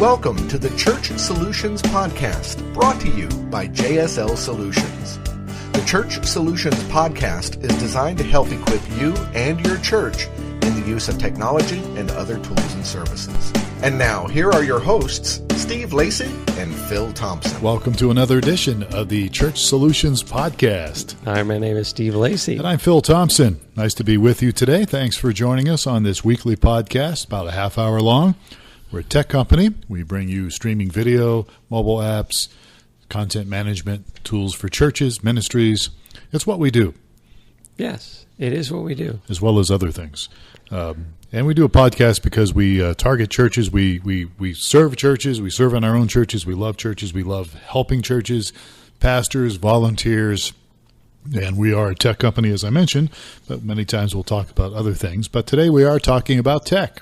Welcome to the Church Solutions Podcast, brought to you by JSL Solutions. The Church Solutions Podcast is designed to help equip you and your church in the use of technology and other tools and services. And now, here are your hosts, Steve Lacy and Phil Thompson. Welcome to another edition of the Church Solutions Podcast. Hi, my name is Steve Lacy. And I'm Phil Thompson. Nice to be with you today. Thanks for joining us on this weekly podcast, about a half hour long. We're a tech company. We bring you streaming video, mobile apps, content management, tools for churches, ministries. It's what we do. Yes, it is what we do. As well as other things. And we do a podcast because we target churches. We serve churches. We serve in our own churches. We love churches. We love helping churches, pastors, volunteers. And we are a tech company, as I mentioned, but many times we'll talk about other things. But today we are talking about tech.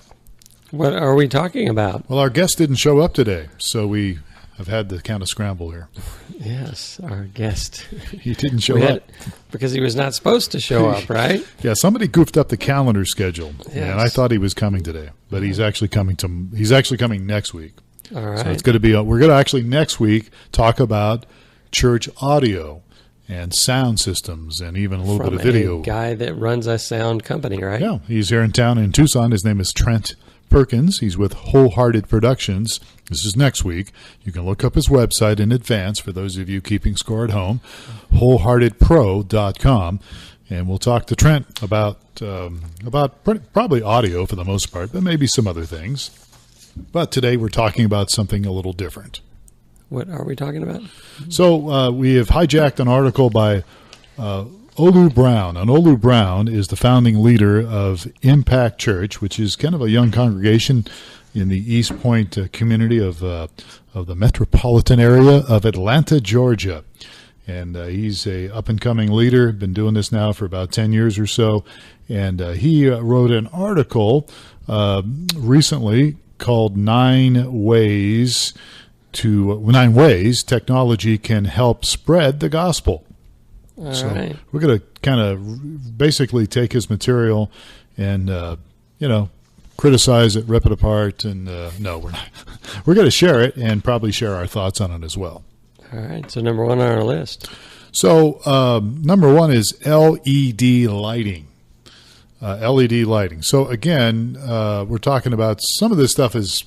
What are we talking about? Well, our guest didn't show up today, so we have had to kind of scramble here. Yes, our guest. He didn't show up. Because he was not supposed to show up, right? Yeah, somebody goofed up the calendar schedule, Yes. and I thought he was coming today, but he's actually coming next week. All right. So it's going to be, we're going to actually next week talk about church audio and sound systems and even a little bit of video. From a guy that runs a sound company, right? Yeah, he's here in town in Tucson. His name is Trent Perkins. He's with Wholehearted Productions. This is next week. You can look up his website in advance for those of you keeping score at home, wholeheartedpro.com. And we'll talk to Trent about probably audio for the most part, but maybe some other things. But today we're talking about something a little different. What are we talking about? So we have hijacked an article by Olu Brown. And Olu Brown is the founding leader of Impact Church, which is kind of a young congregation in the East Point community of the metropolitan area of Atlanta, Georgia. And he's a up-and-coming leader, been doing this now for about 10 years or so. And he wrote an article recently called 9 Ways Technology Can Help Spread the Gospel. All right. We're going to kind of basically take his material and, criticize it, rip it apart. And no, we're not. We're going to share it and probably share our thoughts on it as well. All right. So number one on our list. So number one is LED lighting. LED lighting. So again, we're talking about some of this stuff is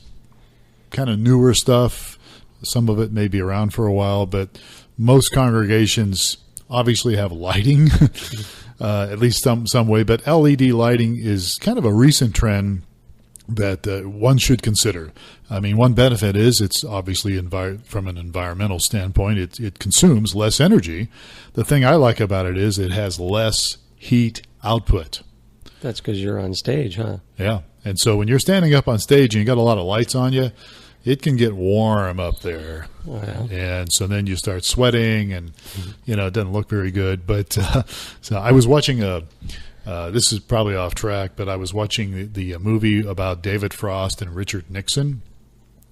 kind of newer stuff. Some of it may be around for a while, but most congregations obviously have lighting, at least some way. But LED lighting is kind of a recent trend that one should consider. I mean, one benefit is it's obviously from an environmental standpoint, it consumes less energy. The thing I like about it is it has less heat output. That's because you're on stage, huh? Yeah. And so when you're standing up on stage and you got a lot of lights on you, it can get warm up there. Wow. And so then you start sweating and, it doesn't look very good. But so I was watching this is probably off track, but I was watching the movie about David Frost and Richard Nixon.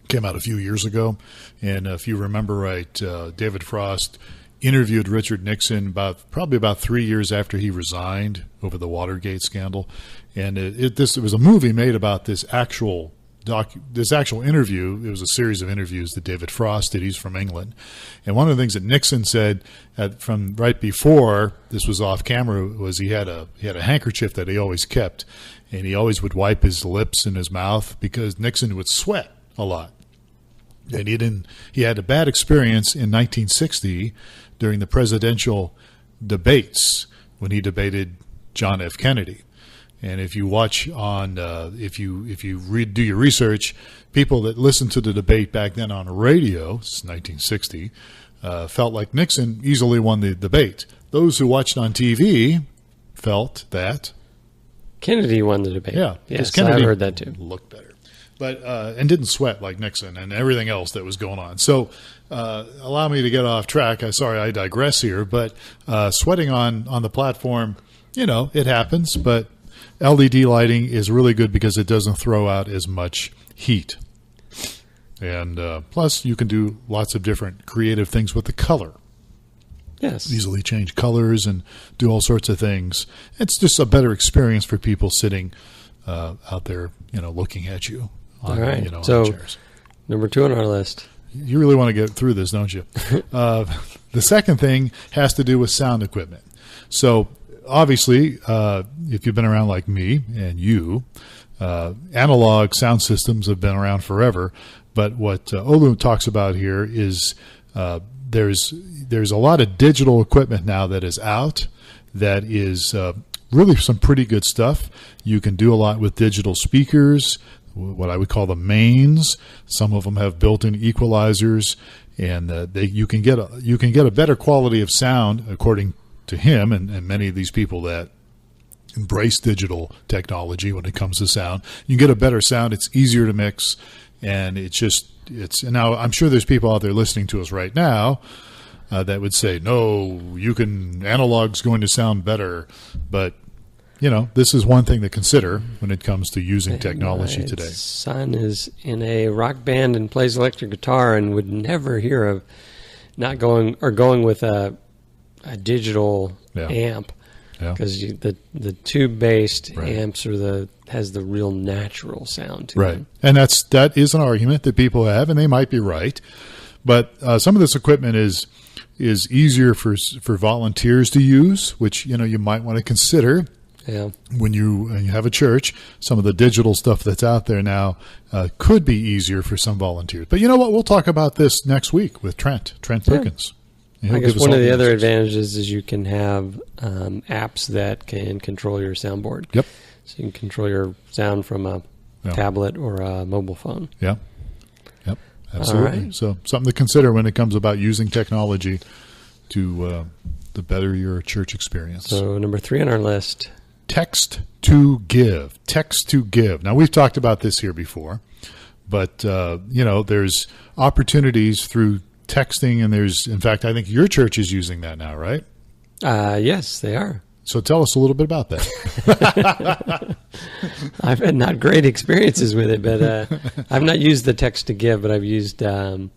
Came out a few years ago. And if you remember right, David Frost interviewed Richard Nixon probably about 3 years after he resigned over the Watergate scandal. And it was a movie made about this actual interview. It was a series of interviews that David Frost did. He's from England. And one of the things that Nixon said from right before this was off camera was he had a handkerchief that he always kept, and he always would wipe his lips and his mouth because Nixon would sweat a lot. And he had a bad experience in 1960 during the presidential debates when he debated John F. Kennedy. And if you watch on, do your research, people that listened to the debate back then on radio, this is 1960, felt like Nixon easily won the debate. Those who watched on TV felt that Kennedy won the debate. Yeah, yes, Kennedy I've heard that too. Looked better, but and didn't sweat like Nixon and everything else that was going on. So allow me to get off track. Sorry, I digress here. But sweating on the platform, it happens, but LED lighting is really good because it doesn't throw out as much heat. And plus, you can do lots of different creative things with the color. Yes. Easily change colors and do all sorts of things. It's just a better experience for people sitting out there, looking at you on, all right. on so chairs. number 2 on our list. You really want to get through this, don't you? The second thing has to do with sound equipment. So obviously, if you've been around like me and you, analog sound systems have been around forever. But what Olu talks about here is there's a lot of digital equipment now that is out that is really some pretty good stuff. You can do a lot with digital speakers, what I would call the mains. Some of them have built-in equalizers, and you can get a better quality of sound, according to him and many of these people that embrace digital technology when it comes to sound. You can get a better sound. It's easier to mix, and and now I'm sure there's people out there listening to us right now that would say, no, analog's going to sound better. But, this is one thing to consider when it comes to using technology today. My son is in a rock band and plays electric guitar and would never hear of going with a digital amp, because the tube-based amps has the real natural sound to them. And that is an argument that people have, and they might be right. But some of this equipment is easier for volunteers to use, which you might want to consider. Yeah. When you have a church, some of the digital stuff that's out there now could be easier for some volunteers. But you know what? We'll talk about this next week with Trent Perkins. I guess one of the other advantages is you can have apps that can control your soundboard. Yep. So you can control your sound from a tablet or a mobile phone. Yeah. Yep. Absolutely. Right. So something to consider when it comes about using technology to better your church experience. So number 3 on our list. Text to give. Text to give. Now, we've talked about this here before, but, there's opportunities through texting, and in fact, I think your church is using that now, right? Yes, they are. So tell us a little bit about that. I've had not great experiences with it, but I've not used the text to give, but I've used other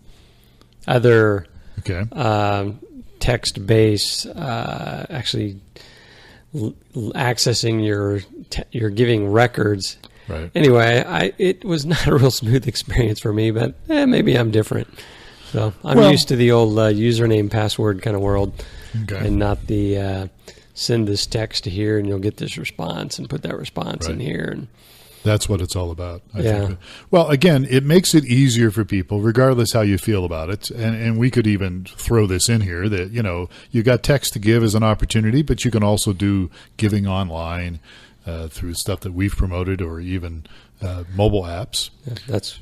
text-based, actually accessing your giving records. Right. Anyway, it was not a real smooth experience for me, but maybe I'm different. So I'm used to the old username password kind of world, and not the send this text to here and you'll get this response and put that response in here. And that's what it's all about. I think. Well, again, it makes it easier for people, regardless how you feel about it. And we could even throw this in here that, you got text to give as an opportunity, but you can also do giving online through stuff that we've promoted, or even mobile apps. That's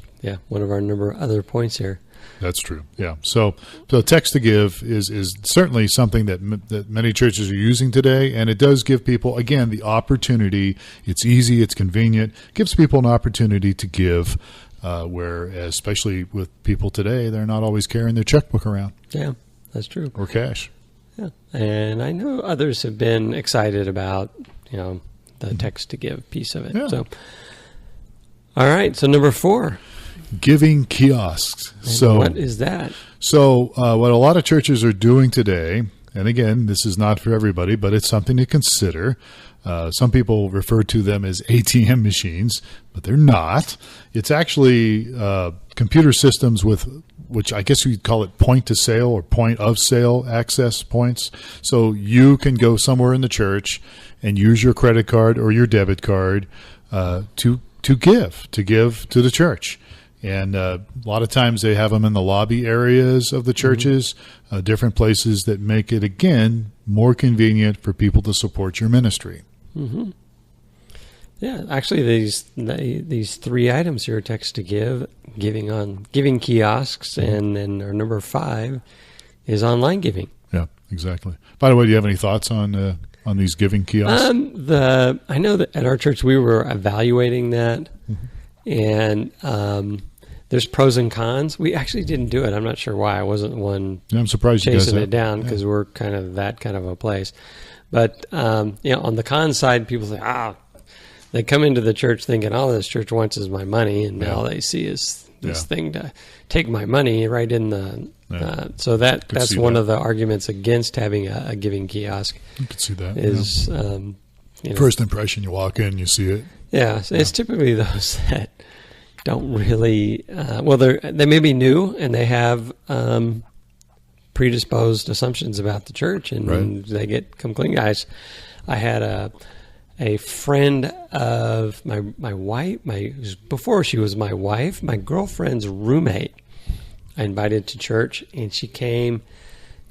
one of our other points here. That's true. Yeah. So text to give is certainly something that many churches are using today, and it does give people, again, the opportunity. It's easy, it's convenient, gives people an opportunity to give, where, especially with people today, they're not always carrying their checkbook around. Yeah, that's true. Or cash. Yeah. And I know others have been excited about, the text to give piece of it. Yeah. So, all right. So number 4. Giving kiosks. So what is that? So what a lot of churches are doing today, and again, this is not for everybody, but it's something to consider. Some people refer to them as ATM machines, but they're not. It's actually computer systems with, which I guess you'd call it point to sale or point of sale access points. So you can go somewhere in the church and use your credit card or your debit card to give to the church. And a lot of times they have them in the lobby areas of the churches, different places that make it, again, more convenient for people to support your ministry. Mm-hmm. Yeah, actually, these 3 items here, text to give, giving kiosks, and then our number 5 is online giving. Yeah, exactly. By the way, do you have any thoughts on these giving kiosks? I know that at our church we were evaluating that, and there's pros and cons. We actually didn't do it. I'm not sure why. I wasn't the one I'm surprised chasing it down, because we're kind of that kind of a place. But on the con side, people say, they come into the church thinking, all this church wants is my money, and all they see is this thing to take my money right in the. So that's one of the arguments against having a giving kiosk. You could see that. Is first impression, you walk in, you see it. Yeah, so it's typically those that don't really, they may be new and they have predisposed assumptions about the church, and they come clean. Guys, I had a friend of my wife, before she was my wife, my girlfriend's roommate, I invited to church, and she came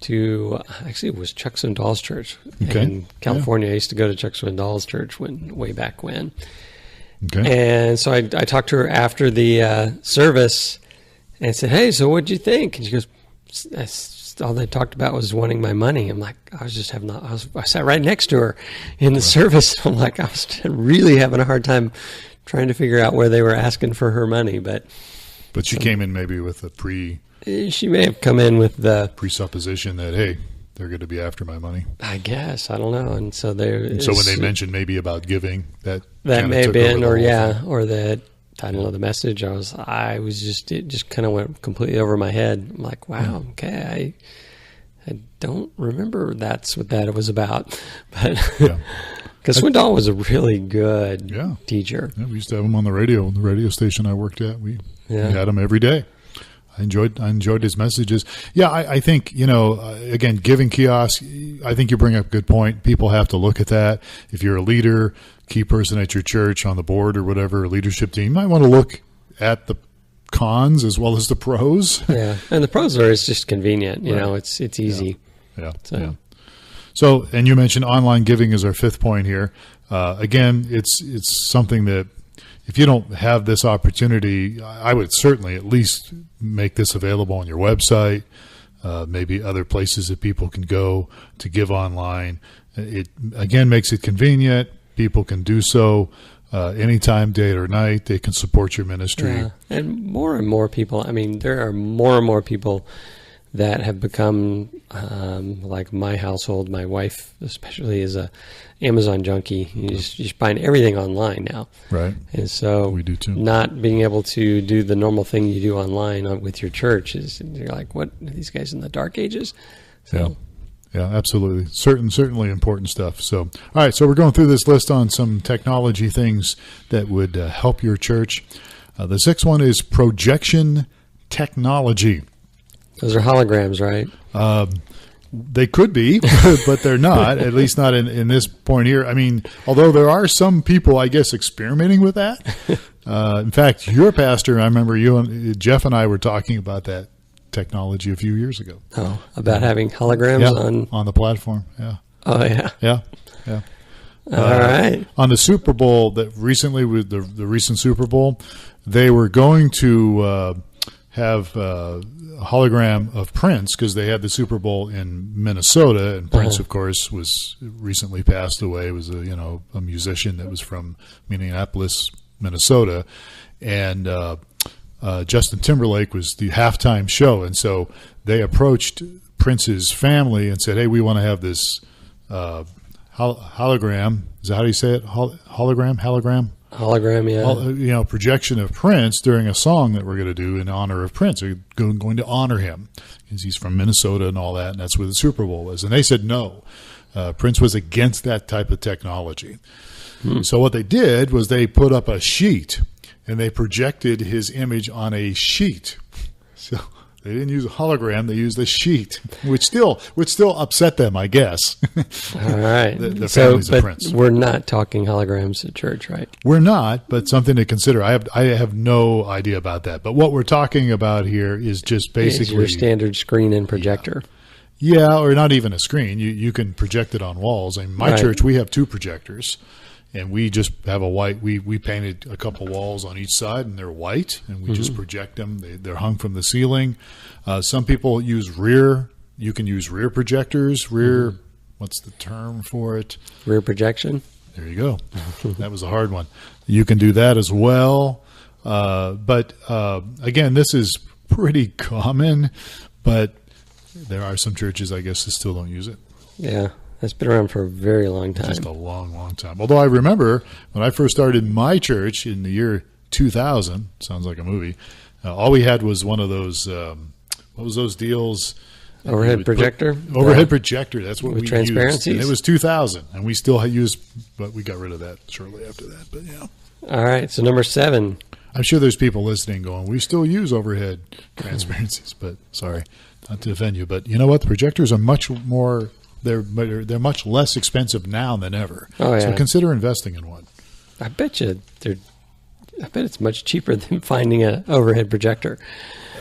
to, actually it was Chuck Swindoll's church in California. I used to go to Chuck Swindoll's church way back when. Okay. And so I talked to her after the service and said, "Hey, so what'd you think?" And she goes, all they talked about was wanting my money. I'm like, I sat right next to her in the service. I'm like, I was really having a hard time trying to figure out where they were asking for her money. But she came in maybe with she may have come in with the presupposition that, hey, they're going to be after my money. I guess, I don't know. And so when they mentioned maybe about giving, that may have been, or that, I don't know, the message. It just kind of went completely over my head. I'm like, wow, okay, I don't remember that's what that was about. But because Swindoll was a really good teacher. Yeah, we used to have him on the radio station I worked at. We had him every day. I enjoyed his messages. Yeah, I think, again, giving kiosks, I think you bring up a good point. People have to look at that. If you're a leader, key person at your church, on the board or whatever, leadership team, you might want to look at the cons as well as the pros. Yeah, and the pros it's just convenient. You know, it's easy. Yeah. So, and you mentioned online giving is our fifth point here. Again, it's something that, if you don't have this opportunity, I would certainly at least make this available on your website, maybe other places that people can go to give online. It, again, makes it convenient. People can do so anytime, day or night. They can support your ministry. Yeah. And more people, there are more and more people that have become like my household. My wife especially is a Amazon junkie. You just find everything online now. Right. And so we do too. Not being able to do the normal thing you do online with your church you're like, what, are these guys in the dark ages? So, yeah, absolutely. Certainly important stuff. So, all right. So we're going through this list on some technology things that would help your church. The sixth one is projection technology. Those are holograms, right? They could be, but they're not, at least not in this point here. Although there are some people, I guess, experimenting with that. In fact, your pastor, I remember Jeff and I were talking about that technology a few years ago. Oh, about having holograms on the platform. Yeah. Oh, yeah. Yeah. All right. On the Super Bowl that recently, with the recent Super Bowl, they were going to have a hologram of Prince because they had the Super Bowl in Minnesota, and Prince, of course, was recently passed away. Was a musician that was from Minneapolis, Minnesota, and Justin Timberlake was the halftime show, and so they approached Prince's family and said, "Hey, we want to have this hologram." Is that how you say it? Hologram. Hologram, yeah. Projection of Prince during a song that we're going to do in honor of Prince. We're going to honor him because he's from Minnesota and all that, and that's where the Super Bowl was. And they said no. Prince was against that type of technology. So what they did was they put up a sheet, and they projected his image on a sheet. So they didn't use a hologram; they used a sheet, which still upset them, I guess. All right. the families of Prince. We're not talking holograms at church, right? We're not, but something to consider. I have no idea about that. But what we're talking about here is just basically your standard screen and projector. Yeah, or not even a screen. You can project it on walls. In my church, we have two projectors. And we just have a white. We painted a couple walls on each side, and they're white, and we just project them. They're hung from the ceiling. Some people use rear. You can use rear projectors. What's the term for it? Rear projection. There you go. That was a hard one. You can do that as well. But again, this is pretty common. But there are some churches, I guess, that still don't use it. Yeah. That's been around for a very long time. Just a long, long time. Although I remember when I first started my church in the year 2000, sounds like a movie, all we had was one of those, what was those deals? Overhead projector? Overhead projector, that's what we used. Transparencies? And it was 2000, and we still used, but we got rid of that shortly after that. But yeah. All right, so number 7. I'm sure there's people listening going, we still use overhead transparencies, but sorry, not to offend you. But you know what? The projectors are much more, they're much less expensive now than ever. Oh, yeah. So consider investing in one. I bet it's much cheaper than finding an overhead projector.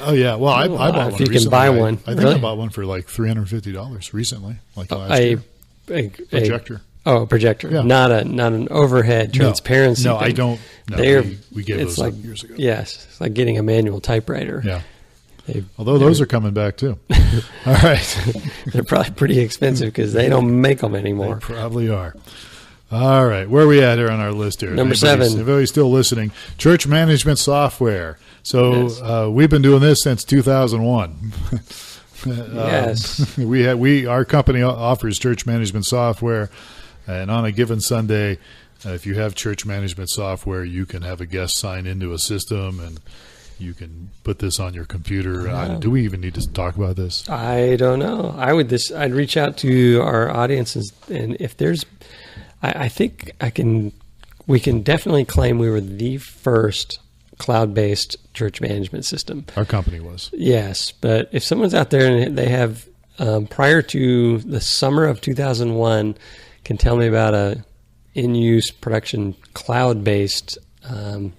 Oh, yeah. Well, I bought one if you recently. can buy one. I think really? I bought one for like $350 recently, like last year. A projector. A projector. Yeah. Not an overhead transparency No, thing. I don't. No, we gave those up years ago. Yes. It's like getting a manual typewriter. Yeah. Although those are coming back too. All right. They're probably pretty expensive because they don't make them anymore. They probably are. All right. Where are we at here on our list here? Number 7. Everybody's still listening. Church management software. So yes. We've been doing this since 2001. Yes. Our company offers church management software. And on a given Sunday, if you have church management software, you can have a guest sign into a system and you can put this on your computer. Do we even need to talk about this? I don't know. I'd reach out to our audiences, and if there's, I think we can definitely claim we were the first cloud-based church management system. Our company was. Yes, but if someone's out there and they have, prior to the summer of 2001, can tell me about a in-use production cloud-based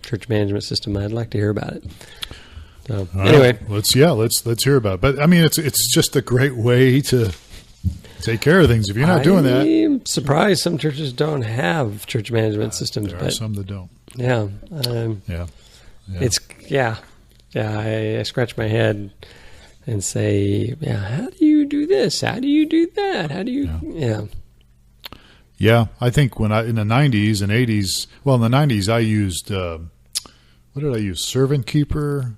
church management system, I'd like to hear about it. So anyway, let's hear about it. But I mean, it's just a great way to take care of things. If you're not doing that, I'm surprised some churches don't have church management systems. There are some that don't. Yeah. It's I scratch my head and say, how do you do this? How do you do that? How do you? Yeah. Yeah, I think in the 90s and 80s, well, in the 90s, I used, what did I use? Servant Keeper.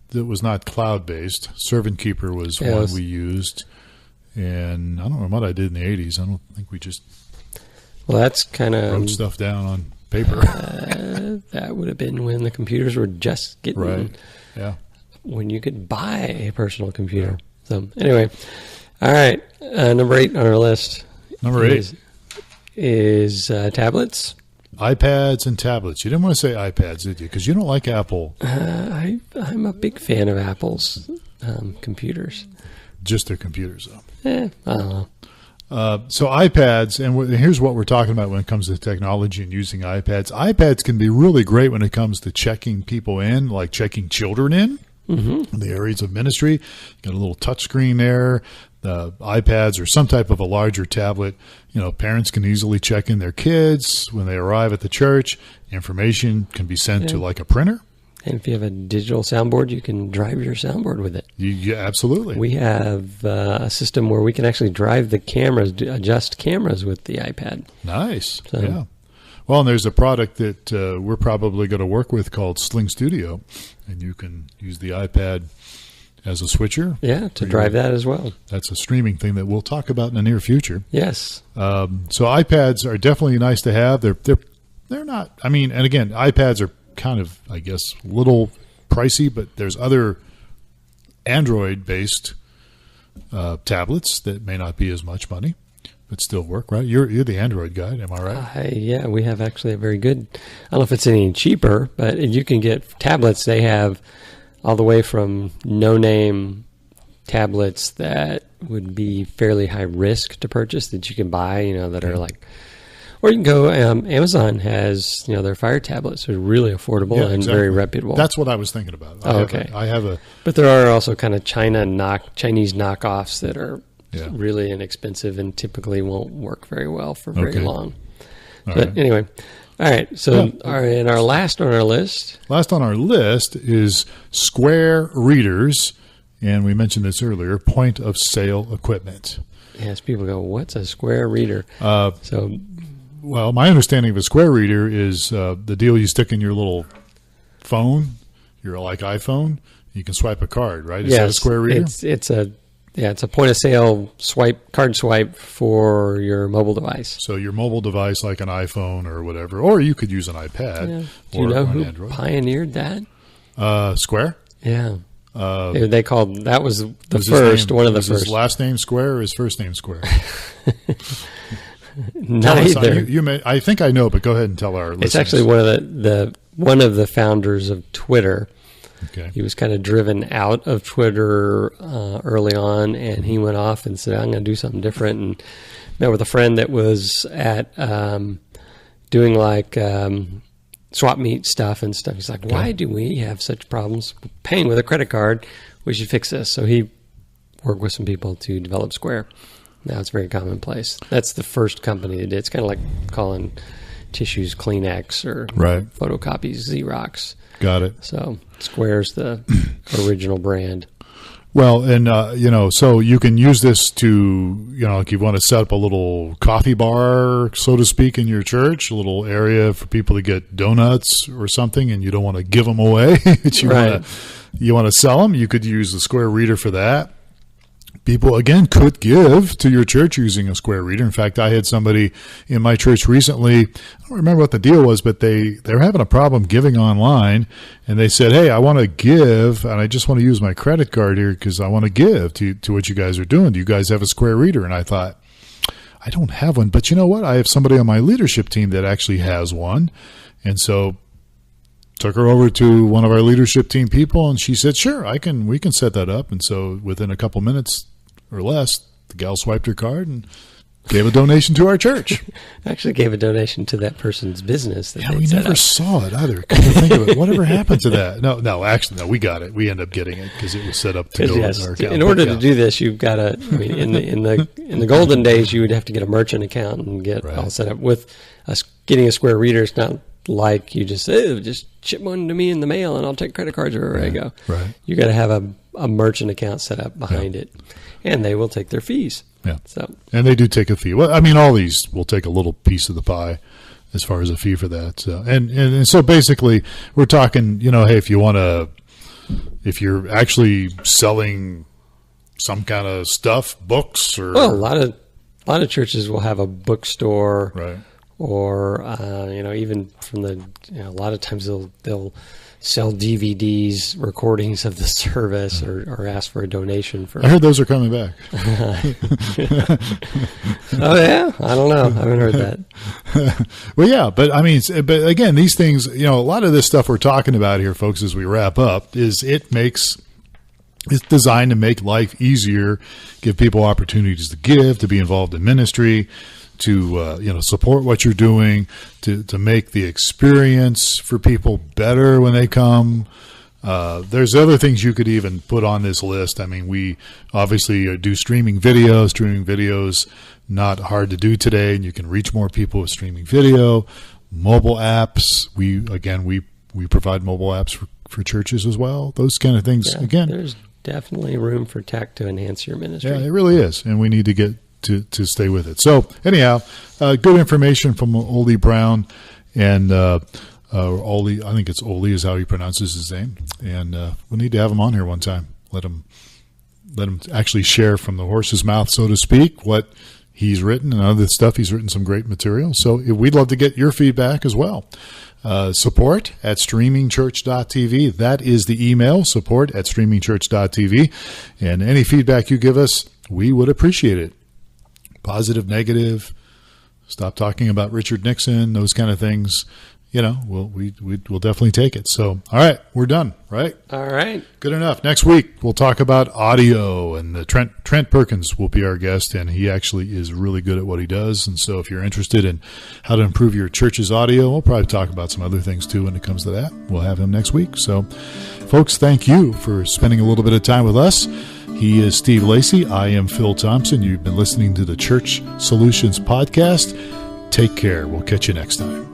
That was not cloud-based. Servant Keeper was one we used. And I don't know what I did in the 80s. I don't think we just that's kind of wrote stuff down on paper. That would have been when the computers were just getting, right. Yeah. When you could buy a personal computer. Yeah. So anyway, all right, number 8 on our list. Number 8 is tablets. iPads and tablets. You didn't want to say iPads, did you? Because you don't like Apple. I'm a big fan of Apple's computers. Just their computers, though. I don't know. So iPads, and here's what we're talking about when it comes to technology and using iPads. iPads can be really great when it comes to checking people in, like checking children in the areas of ministry. Got a little touch screen there. The iPads or some type of a larger tablet, parents can easily check in their kids when they arrive at the church. Information can be sent to like a printer. And if you have a digital soundboard, you can drive your soundboard with it. Yeah, absolutely. We have a system where we can actually drive the cameras, adjust cameras with the iPad. Nice. So, yeah. Well, and there's a product that we're probably going to work with called Sling Studio, and you can use the iPad as a switcher. Yeah, to drive that as well. That's a streaming thing that we'll talk about in the near future. Yes. So iPads are definitely nice to have. They're not. I mean, and again, iPads are kind of, I guess, a little pricey, but there's other Android-based tablets that may not be as much money, but still work, right? You're the Android guy, am I right? Yeah, we have actually a very good. I don't know if it's any cheaper, but you can get tablets. They have all the way from no-name tablets that would be fairly high risk to purchase that you can buy, that are like, or you can go, Amazon has, their Fire tablets are really affordable and exactly. Very reputable. That's what I was thinking about. I have a. But there are also kind of Chinese knockoffs that are really inexpensive and typically won't work very well for very long. Anyway. All right, so and our last on our list. Last on our list is Square readers, and we mentioned this earlier, point-of-sale equipment. Yes, people go, what's a Square reader? Well, my understanding of a Square reader is the deal you stick in your little phone, your like iPhone. You can swipe a card, right? Is that a Square reader? It's a point-of-sale card swipe for your mobile device. So your mobile device, like an iPhone or whatever, or you could use an iPad. Yeah. Do you know who Android. Pioneered that? Square? Yeah. They called that was the first one of the first. His last name Square or his first name Square? Neither. I think I know, but go ahead and tell our listeners. It's actually one of the one of the founders of Twitter. Okay. He was kind of driven out of Twitter early on, and he went off and said, I'm going to do something different, and met with a friend that was at doing like swap meet stuff and stuff. He's like, why do we have such problems paying with a credit card? We should fix this. So he worked with some people to develop Square. Now it's very commonplace. That's the first company that did. It's kind of like calling tissues Kleenex or photocopies Xerox. Got it. So Square's the original brand. Well, and, so you can use this to, like you want to set up a little coffee bar, so to speak, in your church, a little area for people to get donuts or something, and you don't want to give them away. But you want to sell them. You could use the Square Reader for that. People, again, could give to your church using a Square Reader. In fact, I had somebody in my church recently, I don't remember what the deal was, but they're having a problem giving online, and they said, hey, I want to give, and I just want to use my credit card here because I want to give to what you guys are doing. Do you guys have a Square Reader? And I thought, I don't have one, but you know what? I have somebody on my leadership team that actually has one. And so took her over to one of our leadership team people, and she said, sure, we can set that up. And so within a couple minutes or less, the gal swiped her card and gave a donation to our church. Actually gave a donation to that person's business. We never saw it either. Come to think of it. Whatever happened to that? No, we got it. We ended up getting it because it was set up to go in our account. In order to do this, you've got to, in the golden days, you would have to get a merchant account and get all set up. With us getting a Square Reader, it's not like you just ship one to me in the mail and I'll take credit cards wherever I go. Right. You got to have a merchant account set up behind it, and they will take their fees. Yeah. So, and they do take a fee. Well, I mean, all these will take a little piece of the pie as far as a fee for that. So, and so basically, we're talking, hey, if you're actually selling some kind of stuff, books or a lot of churches will have a bookstore, right? Or even from a lot of times they'll sell DVDs, recordings of the service, or ask for a donation for. I heard those are coming back. Oh yeah, I don't know. I haven't heard that. Well, yeah, but but again, these things, a lot of this stuff we're talking about here, folks, as we wrap up, it's designed to make life easier, give people opportunities to give, to be involved in ministry, to support what you're doing, to make the experience for people better when they come. There's other things you could even put on this list. I mean, we obviously do streaming videos. Streaming videos, not hard to do today, and you can reach more people with streaming video. Mobile apps. We provide mobile apps for churches as well. Those kind of things. Yeah, again, there's definitely room for tech to enhance your ministry. Yeah, it really is, and we need to get to stay with it. So anyhow, good information from Ole Brown, and Ole, I think it's Ole is how he pronounces his name, and we need to have him on here one time. Let him actually share from the horse's mouth, so to speak, what he's written and other stuff. He's written some great material. So we'd love to get your feedback as well. Support@streamingchurch.tv. That is the email, support@streamingchurch.tv. And any feedback you give us, we would appreciate it. Positive, negative, stop talking about Richard Nixon, those kind of things. We'll definitely take it. So, all right, we're done, right? All right. Good enough. Next week, we'll talk about audio, and Trent Perkins will be our guest, and he actually is really good at what he does. And so if you're interested in how to improve your church's audio, we'll probably talk about some other things too when it comes to that. We'll have him next week. So, folks, thank you for spending a little bit of time with us. He is Steve Lacy. I am Phil Thompson. You've been listening to the Church Solutions Podcast. Take care. We'll catch you next time.